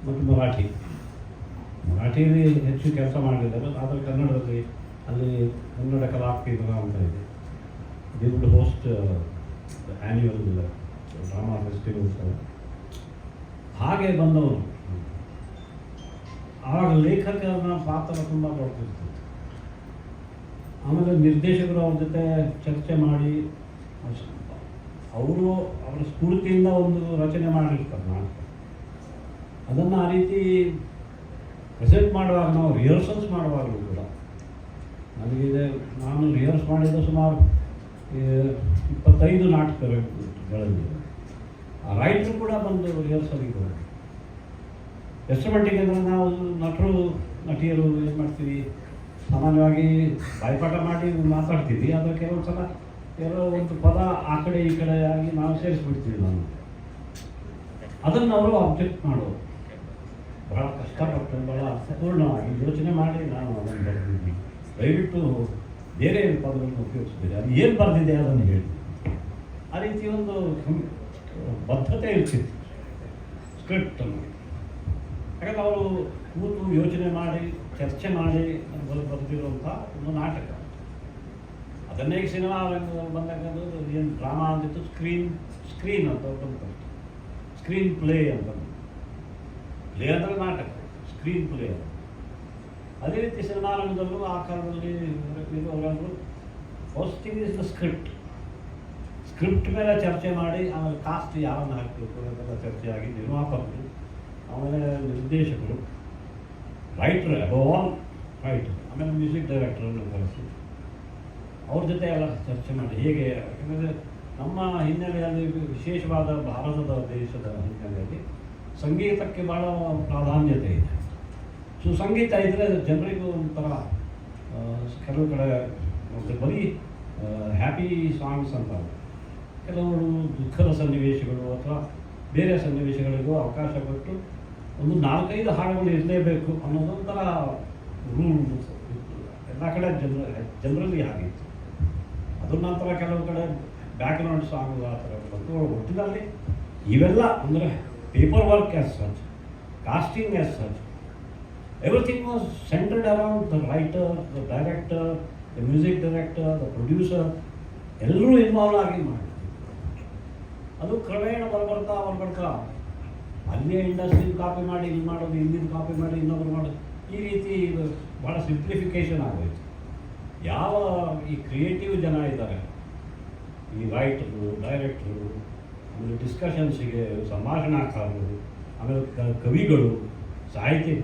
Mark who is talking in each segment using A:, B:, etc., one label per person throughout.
A: ಮತ್ತು ಮರಾಠಿಯಲ್ಲಿ ಹೆಚ್ಚು ಕೆಲಸ ಮಾಡಲಿದ್ದಾರೆ. ಆದರೆ ಕನ್ನಡದಲ್ಲಿ ಅಲ್ಲಿ ಕನ್ನಡ ಕಲಾಕೇಂದ್ರ ಅಂತ ಇದೆ. They would host annual drama festivals. ಹಾಗೆ ಬಂದವರು. ಆವಾಗ ಲೇಖಕನ ಪಾತ್ರ ತುಂಬ ದೊಡ್ಡದಿರ್ತದೆ. ಆಮೇಲೆ ನಿರ್ದೇಶಕರು ಅವ್ರ ಜೊತೆ ಚರ್ಚೆ ಮಾಡಿ ಅವರು ಅವರ ಸ್ಫೂರ್ತಿಯಿಂದ ಒಂದು ರಚನೆ ಮಾಡಿರ್ತಾರೆ ನಾಟಕ. ಅದನ್ನು ಆ ರೀತಿ ಪ್ರೆಸೆಂಟ್ ಮಾಡುವಾಗ ನಾವು ರಿಹರ್ಸಲ್ಸ್ ಮಾಡುವಾಗಲೂ ಕೂಡ ನಾನು ರಿಹರ್ಸ್ ಮಾಡಿದ ಸುಮಾರು 25 ನಾಟಕಗಳಲ್ಲಿ ಆ ರೈಟ್ರು ಕೂಡ ಬಂದು ರಿಹರ್ಸಲ್ಗೆ ಹೋಗಿ ಎಷ್ಟು ಮಟ್ಟಿಗೆ ಅಂದರೆ ನಾವು ನಟಿಯರು ಏನು ಮಾಡ್ತೀವಿ, ಸಾಮಾನ್ಯವಾಗಿ ಬಾಯ್ಪಾಠ ಮಾಡಿ ಮಾತಾಡ್ತೀವಿ. ಆದರೆ ಕೆಲವೊಂದು ಸಲ ಒಂದು ಪದ ಆ ಕಡೆ ಈ ಕಡೆ ಆಗಿ ನಾವು ಸೇರಿಸ್ಬಿಡ್ತೀವಿ. ಅದನ್ನು ಅವರು ಅಬ್ಜೆಕ್ಟ್ ಮಾಡೋರು. ಭಾಳ ಕಷ್ಟಪಟ್ಟು ಭಾಳ ಅರ್ಥಪೂರ್ಣವಾಗಿ ಯೋಚನೆ ಮಾಡಿ ನಾನು ಅದನ್ನು ಬರೆದಿದ್ದೀನಿ, ದಯವಿಟ್ಟು ಬೇರೆ ಪದಗಳನ್ನು ಉಪಯೋಗಿಸ್ಬೇಡಿ, ಅದು ಏನು ಬರೆದಿದೆ ಅದನ್ನು ಹೇಳಿ. ಆ ರೀತಿ ಒಂದು ಬದ್ಧತೆ ಇರ್ತಿತ್ತು ಸ್ಕ್ರಿಪ್ಟನ್ನು. ಯಾಕಂದ್ರೆ ಅವರು ಕೂತು ಯೋಚನೆ ಮಾಡಿ ಚರ್ಚೆ ಮಾಡಿ ಬರೆದಿರುವಂಥ ಒಂದು ನಾಟಕ. ಅದನ್ನೇ ಈಗ ಸಿನಿಮಾ ಬಂದಾಗ ಏನು ಡ್ರಾಮಾ ಅಂದಿತ್ತು, ಸ್ಕ್ರೀನ್ ಅಂತ ಬಂತು, ಸ್ಕ್ರೀನ್ ಪ್ಲೇ ಅಂತ. ಪ್ಲೇ ಅಂದರೆ ನಾಟಕ, ಸ್ಕ್ರೀನ್ ಪ್ಲೇ. ಅದೇ ರೀತಿ ಸಿನಿಮಾ ರಂಗದಲ್ಲೂ ಆ ಕಾಲದಲ್ಲಿ ಇರುವವರೆಲ್ಲರೂ first thing is the script ಮೇಲೆ ಚರ್ಚೆ ಮಾಡಿ, ಆಮೇಲೆ ಕಾಸ್ಟ್ ಯಾರನ್ನು ಹಾಕಬೇಕು ಅದೆಲ್ಲ ಚರ್ಚೆ ಆಗಿ ನಿರ್ಮಾಪಕರು, ಆಮೇಲೆ ನಿರ್ದೇಶಕರು, ರೈಟರ್, ಅಬವ್ ಆಲ್ ರೈಟರ್, ಆಮೇಲೆ ಮ್ಯೂಸಿಕ್ ಡೈರೆಕ್ಟರನ್ನು ಕಳಿಸಿ ಅವ್ರ ಜೊತೆ ಎಲ್ಲ ಚರ್ಚೆ ಮಾಡಿ ಹೇಗೆ. ಯಾಕಂದರೆ ನಮ್ಮ ಹಿನ್ನೆಲೆಯಲ್ಲಿ ವಿಶೇಷವಾದ ಭಾರತದ ದೇಶದ ಹಿನ್ನೆಲೆಯಲ್ಲಿ ಸಂಗೀತಕ್ಕೆ ಭಾಳ ಪ್ರಾಧಾನ್ಯತೆ ಇದೆ. ಸೊ ಸಂಗೀತ ಇದ್ದರೆ ಜನರಿಗೂ ಒಂಥರ ಕೆಲವು ಕಡೆ ಬರೀ ಹ್ಯಾಪಿ ಸಾಂಗ್ಸ್ ಅಂತ, ಕೆಲವರು ದುಃಖದ ಸನ್ನಿವೇಶಗಳು ಅಥವಾ ಬೇರೆ ಸನ್ನಿವೇಶಗಳಿಗೂ ಅವಕಾಶ ಕೊಟ್ಟು ಒಂದು 4-5 ಹಾಡುಗಳು ಇರಲೇಬೇಕು ಅನ್ನೋದೊಂಥರ ರೂಲ್ ಎಲ್ಲ ಕಡೆ ಜನರಲ್ಲಿ ಆಗಿತ್ತು. ಅದ್ರ ನಂತರ ಕೆಲವು ಕಡೆ ಬ್ಯಾಕ್ಗ್ರೌಂಡ್ ಸಾಂಗ್ ಆ ಥರ ಬಂತು. ಒಟ್ಟಿನಲ್ಲಿ ಇವೆಲ್ಲ ಅಂದರೆ paper work as such, casting as such, everything was centered around the writer, the director, the music director, the producer, ಎಲ್ಲರೂ ಇನ್ವಾಲ್ವ್ ಆಗಿ ಮಾಡಿದ್ರು. ಅದು ಕ್ರಮೇಣ ಬರ್ಬರ್ತಾ ಅಲ್ಲಿಯೇ ಇಂಡಸ್ಟ್ರಿ ಕಾಪಿ ಮಾಡಿ ಇಲ್ಲಿ ಮಾಡೋದು, ಇಲ್ಲಿಂದ ಕಾಪಿ ಮಾಡಿ ಇನ್ನೊಬ್ರು ಮಾಡೋದು, ಈ ರೀತಿ ಭಾಳ ಸಿಂಪ್ಲಿಫಿಕೇಷನ್ ಆಗೋಯ್ತು. ಯಾವ ಈ ಕ್ರಿಯೇಟಿವ್ ಜನ ಇದ್ದಾರೆ, ಈ ರೈಟರು, ಡೈರೆಕ್ಟರು, ಆಮೇಲೆ ಡಿಸ್ಕಷನ್ಸಿಗೆ ಸಂಭಾಷಣಾಕಾರರು, ಆಮೇಲೆ ಕವಿಗಳು, ಸಾಹಿತಿ,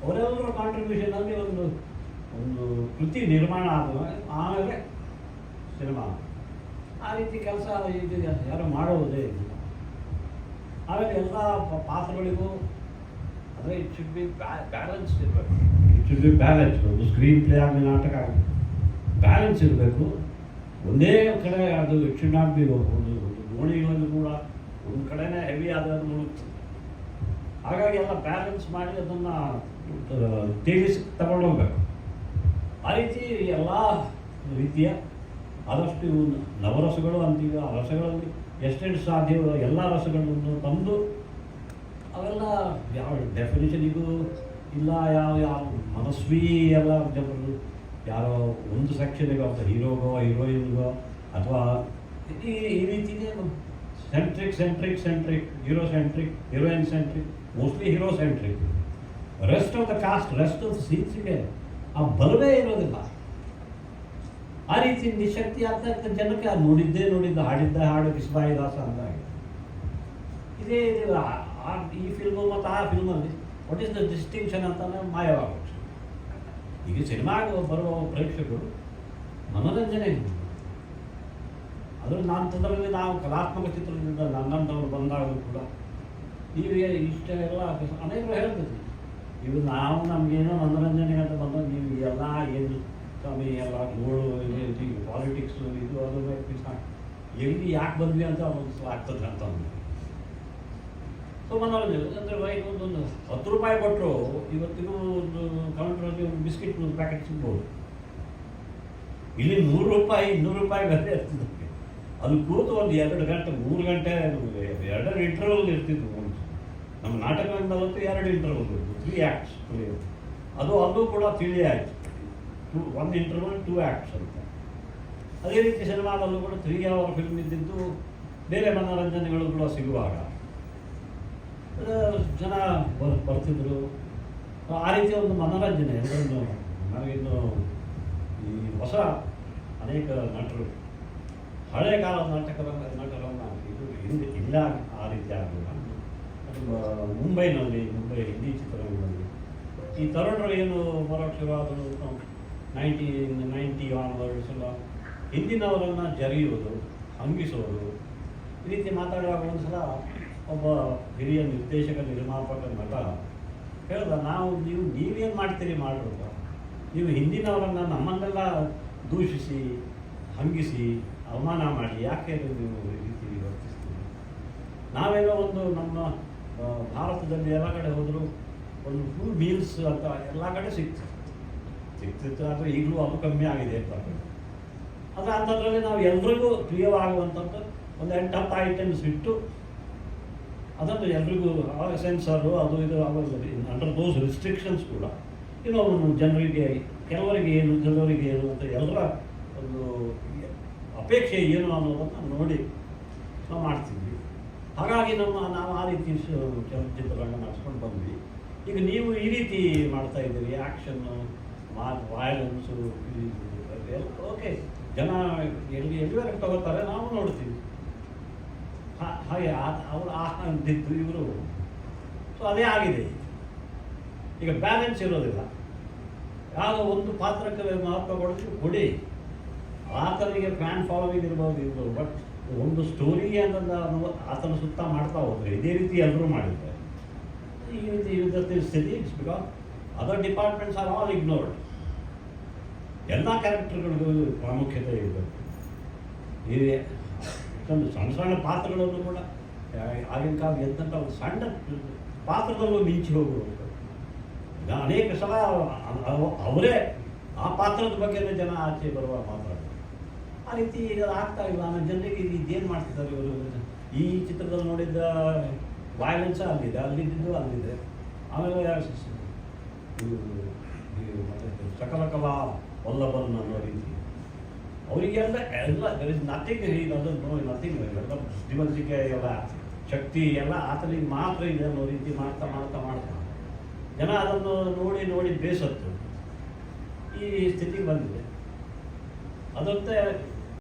A: ಅವರೆಲ್ಲರ ಕಾಂಟ್ರಿಬ್ಯೂಷನಲ್ಲಿ ಒಂದು ಕೃತಿ ನಿರ್ಮಾಣ ಆದ ಆಮೇಲೆ ಸಿನಿಮಾ. ಆ ರೀತಿ ಕೆಲಸ ಇದು ಯಾರು ಮಾಡೋದೇ ಇಲ್ಲ. ಆಮೇಲೆ ಎಲ್ಲ ಪಾತ್ರಗಳಿಗೂ ಅಂದರೆ ಇಟ್ ಶುಡ್ ಬಿ ಬ್ಯಾಲೆನ್ಸ್ ಇರಬೇಕು. ಒಂದು ಸ್ಕ್ರೀನ್ ಪ್ಲೇ ಆಗಲಿ, ನಾಟಕ ಆಗಲಿ, ಬ್ಯಾಲೆನ್ಸ್ ಇರಬೇಕು. ಒಂದೇ ಕಡೆ ಅದು ಇಟ್ ಶುಡ್ ನಾಟ್ ಬಿ. ಒಂದು ದೋಣಿಗಳಲ್ಲಿ ಕೂಡ ಒಂದು ಕಡೆನೇ ಹೆವಿ ಆದಾಗ ಮುಳುಗ್ತದೆ. ಹಾಗಾಗಿ ಎಲ್ಲ ಬ್ಯಾಲೆನ್ಸ್ ಮಾಡಿ ಅದನ್ನು ತೇಲಿಸಿ ತಗೊಂಡೋಗ್ಬೇಕು. ಆ ರೀತಿ ಎಲ್ಲ ರೀತಿಯ ಆದಷ್ಟು ಇವು ನವರಸಗಳು ಅಂತೀವಿ, ಆ ರಸಗಳಲ್ಲಿ ಎಷ್ಟೆಷ್ಟು ಸಾಧ್ಯವೋ ಎಲ್ಲ ರಸಗಳನ್ನು ತಂದು ಅವೆಲ್ಲ ಯಾವ ಡೆಫಿನೇಷನಿಗೂ ಇಲ್ಲ, ಯಾವ ಮನಸ್ವಿ ಎಲ್ಲ ಜನರು ಯಾರೋ ಒಂದು ಸೆಕ್ಷನಿಗೋ ಅಥವಾ ಹೀರೋಗೋ ಹೀರೋಯಿನ್ಗೋ ಅಥವಾ ಈ ರೀತಿಯೇ centric hero centric, heroine centric, mostly hero centric. Rest of the cast, rest of the ಸೀನ್ಸಿಗೆ ಆ ಬಲವೇ ಇರೋದಿಲ್ಲ. ಆ ರೀತಿ ನಿಶಕ್ತಿ ಆಗ್ತಾ ಇರ್ತ ಜನಕ್ಕೆ ಅದು ನೋಡಿದ್ದ ಹಾಡಿದ್ದ ಹಾಡು ಕಿಸ್ಬಾಯಿ ದಾಸ ಅಂದಾಗೆ. ಇದೇ ಈ ಫಿಲ್ಮು ಮತ್ತು ಆ ಫಿಲ್ಮಲ್ಲಿ ವಾಟ್ ಈಸ್ ದ ಡಿಸ್ಟಿಂಕ್ಷನ್ ಅಂತಾನೆ ಮಾಯವಾಗುತ್ತೆ. ಈಗ ಸಿನಿಮಾಗೆ ಬರುವ ಪ್ರೇಕ್ಷಕರು ಮನೋರಂಜನೆ, ಅದ್ರ ನಂತರದಲ್ಲಿ ನಾವು ಕಲಾತ್ಮಕ ಚಿತ್ರದಿಂದ ನನ್ನಂಥವ್ರು ಬಂದಾಗಲೂ ಕೂಡ ನೀವು ಇಷ್ಟ ಎಲ್ಲ ಅನೇಕರು ಹೇಳ್ತೀವಿ, ಇವು ನಾವು ನಮಗೇನೋ ಮನೋರಂಜನೆ ಅಂತ ಬಂದಾಗ ನೀವು ಎಲ್ಲ ಏನು ಸ್ವಾಮಿ ಎಲ್ಲ ಗೋಳು ಪಾಲಿಟಿಕ್ಸು ಇದು ಅದು ಎಲ್ಲಿ ಯಾಕೆ ಬಂದ್ವಿ ಅಂತ ಒಂದು ಆಗ್ತದೆ ಅಂತ ಅಂದ್ವಿ. ಸೊ ಮನೋರಂಜನೆ ಅಂದರೆ ಒಂದು 10 ರೂಪಾಯಿ ಕೊಟ್ಟರು ಇವತ್ತಿಗೂ ಒಂದು ಕೌಂಟ್ರಲ್ಲಿ ಒಂದು ಬಿಸ್ಕಿಟ್ ಒಂದು ಪ್ಯಾಕೆಟ್ ಸಿಗ್ಬೋದು. ಇಲ್ಲಿ 100 ರೂಪಾಯಿ 200 ರೂಪಾಯಿ ಬೆಲೆ ಇರ್ತದೆ. ಅದು ಕೂತು ಒಂದು 2 ಗಂಟೆ 3 ಗಂಟೆ 2 ಇಂಟರ್ವಲ್ ಇರ್ತಿದ್ವು. ನಮ್ಮ ನಾಟಕದಿಂದಲಂತೂ 2 ಇಂಟರ್ವಲ್ 3 ಆ್ಯಕ್ಟ್ಸ್ ತುಳಿಯೋದು. ಅದು ಅಲ್ಲೂ ಕೂಡ ತಿಳಿ ಆಯಿತು, 1 ಇಂಟರ್ವಲ್ 2 ಆ್ಯಕ್ಟ್ಸ್ ಅಂತ. ಅದೇ ರೀತಿ ಸಿನಿಮಾದಲ್ಲೂ ಕೂಡ 3 ಅವರ್ ಫಿಲ್ಮ್ ಇದ್ದಿದ್ದು ಬೇರೆ ಮನೋರಂಜನೆಗಳು ಕೂಡ ಸಿಗುವಾಗ ಜನ ಬರ್ತಿದ್ರು. ಆ ರೀತಿಯ ಒಂದು ಮನೋರಂಜನೆ ಎಲ್ಲರನ್ನು. ನಾವಿನ್ನು ಈ ಹೊಸ ಅನೇಕ ನಟರು, ಹಳೆಯ ಕಾಲದ ನಟರನ್ನು ಇದು ಹಿಂದೆ ಇಲ್ಲ ಆ ರೀತಿ ಆಗಲಿಲ್ಲ. ಮುಂಬೈ ಹಿಂದಿ ಚಿತ್ರರಂಗದಲ್ಲಿ ಈ ತರುಣರು ಏನು ಬರೋಕ್ಕೆ ಶುರುವಾದರು 1990 ಆನ್ವರ್ಡ್ಸ್ ಎಲ್ಲ ಹಿಂದಿನವರನ್ನು ಜರಿಯುವುದು, ಹಂಗಿಸೋದು, ಈ ರೀತಿ ಮಾತಾಡುವಾಗ ಒಂದು ಸಲ ಒಬ್ಬ ಹಿರಿಯ ನಿರ್ದೇಶಕ, ನಿರ್ಮಾಪಕ, ನಟ ಹೇಳ್ದ, ನೀವೇನು ಮಾಡ್ತೀರಿ ಮಾಡಿರೋದು, ನೀವು ಹಿಂದಿನವರನ್ನು ನಮ್ಮನ್ನೆಲ್ಲ ದೂಷಿಸಿ, ಹಂಗಿಸಿ, ಅವಮಾನ ಮಾಡಿ ಯಾಕೆ ನೀವು ಈ ರೀತಿ ವರ್ತಿಸ್ತೀರಿ? ನಾವೆಲ್ಲ ಒಂದು ನಮ್ಮ ಭಾರತದಲ್ಲಿ ಎಲ್ಲ ಕಡೆ ಹೋದರೂ ಒಂದು ಫುಲ್ ಮೀಲ್ಸ್ ಅಂತ ಎಲ್ಲ ಕಡೆ ಸಿಗ್ತಿತ್ತು. ಆದರೆ ಈಗಲೂ ಅದು ಕಮ್ಮಿ ಆಗಿದೆ ಅಂತ. ಆದರೆ ಅಂಥದ್ರಲ್ಲಿ ನಾವು ಎಲ್ರಿಗೂ ಪ್ರಿಯವಾಗುವಂಥದ್ದು ಒಂದು 8-10 ಐಟಮ್ಸ್ ಇಟ್ಟು ಅದನ್ನು ಎಲ್ರಿಗೂ ಸೆನ್ಸರು ಅದು ಇದು ಅಂಡರ್ ದೋಸ್ ರಿಸ್ಟ್ರಿಕ್ಷನ್ಸ್ ಕೂಡ ಜನರಿಗೆ ಕೆಲವರಿಗೆ ಏನು ಅಂತ ಎಲ್ಲರ ಒಂದು ಅಪೇಕ್ಷೆ ಏನು ಅನ್ನೋದನ್ನು ನೋಡಿ ನಾವು ಮಾಡ್ತಿದ್ವಿ. ಹಾಗಾಗಿ ನಾವು ಆ ರೀತಿ ಚಲನಚಿತ್ರಗಳನ್ನ ನಡೆಸ್ಕೊಂಡು ಬಂದ್ವಿ. ಈಗ ನೀವು ಈ ರೀತಿ ಮಾಡ್ತಾ ಇದ್ದೀರಿ, ಆ್ಯಕ್ಷನ್ನು, ವಯಲೆನ್ಸು, ಎಲ್ಲ ಓಕೆ, ಜನ ಎಲ್ಲಿವರೆಗೆ ತಗೋತಾರೆ ನಾವು ನೋಡ್ತೀವಿ. ಹಾಗೆ ಅವರು ಅಂತಿದ್ದು ಇವರು. ಸೊ ಅದೇ ಆಗಿದೆ. ಈಗ ಬ್ಯಾಲೆನ್ಸ್ ಇರೋದಿಲ್ಲ. ಯಾವುದೋ ಒಂದು ಪಾತ್ರಕ್ಕೆ ಮಹತ್ವ ಕೊಡಿ, ಆತನಿಗೆ ಫ್ಯಾನ್ ಫಾಲೋವಿಂಗ್ ಇರ್ಬೋದು, ಬಟ್ ಒಂದು ಸ್ಟೋರಿ ಅನ್ನೋದು ಆತನ ಸುತ್ತ ಮಾಡ್ತಾ ಹೋದರೆ ಇದೇ ರೀತಿ ಎಲ್ಲರೂ ಮಾಡಿದ್ದಾರೆ. ಈ ರೀತಿ ಇರುತ್ತೆ ಸ್ಥಿತಿ. It's because other departments are all ignored. ಎಲ್ಲ ಕ್ಯಾರೆಕ್ಟರ್ಗಳಿಗೂ ಪ್ರಾಮುಖ್ಯತೆ ಇರಬೇಕು. ಈ ಸಣ್ಣ ಸಣ್ಣ ಪಾತ್ರಗಳನ್ನು ಕೂಡ ಆಗಿನ ಕಾಲ ಎಂತ ಸಣ್ಣ ಪಾತ್ರದಲ್ಲೂ ಮಿಂಚಿ ಹೋಗುವುದು. ಅನೇಕ ಸಲ ಅವರೇ ಆ ಪಾತ್ರದ ಬಗ್ಗೆನೇ ಜನ ಆಚೆ ಬರುವ ಮಾತಾಡೋದು. ಆ ರೀತಿ ಆಗ್ತಾ ಇಲ್ಲ. ಆಮೇಲೆ ಜನರಿಗೆ ಇದೇನು ಮಾಡ್ತಿದ್ದಾರೆ ಇವರು, ಈ ಚಿತ್ರದಲ್ಲಿ ನೋಡಿದ್ದ ವಯಲೆನ್ಸ್ ಅಲ್ಲಿದ್ದು ಅಲ್ಲಿದೆ. ಆಮೇಲೆ ಸಕಲ ಕಲಾ ವಲ್ಲಭನ್ ಅನ್ನೋ ರೀತಿ ಅವರಿಗೆಲ್ಲ ದರ್ ಇಸ್ ನಥಿಂಗ್, ನಥಿಂಗ್, ಎಲ್ಲ ಬುದ್ಧಿವಂತಿಕೆ, ಎಲ್ಲ ಶಕ್ತಿ ಎಲ್ಲ ಆತನಿಗೆ ಮಾತ್ರ ಇದೆ ಅನ್ನೋ ರೀತಿ ಮಾಡ್ತಾ ಜನ ಅದನ್ನು ನೋಡಿ ಬೇಸತ್ತು ಈ ಸ್ಥಿತಿಗೆ ಬಂದಿದೆ. ಅದಂತೆ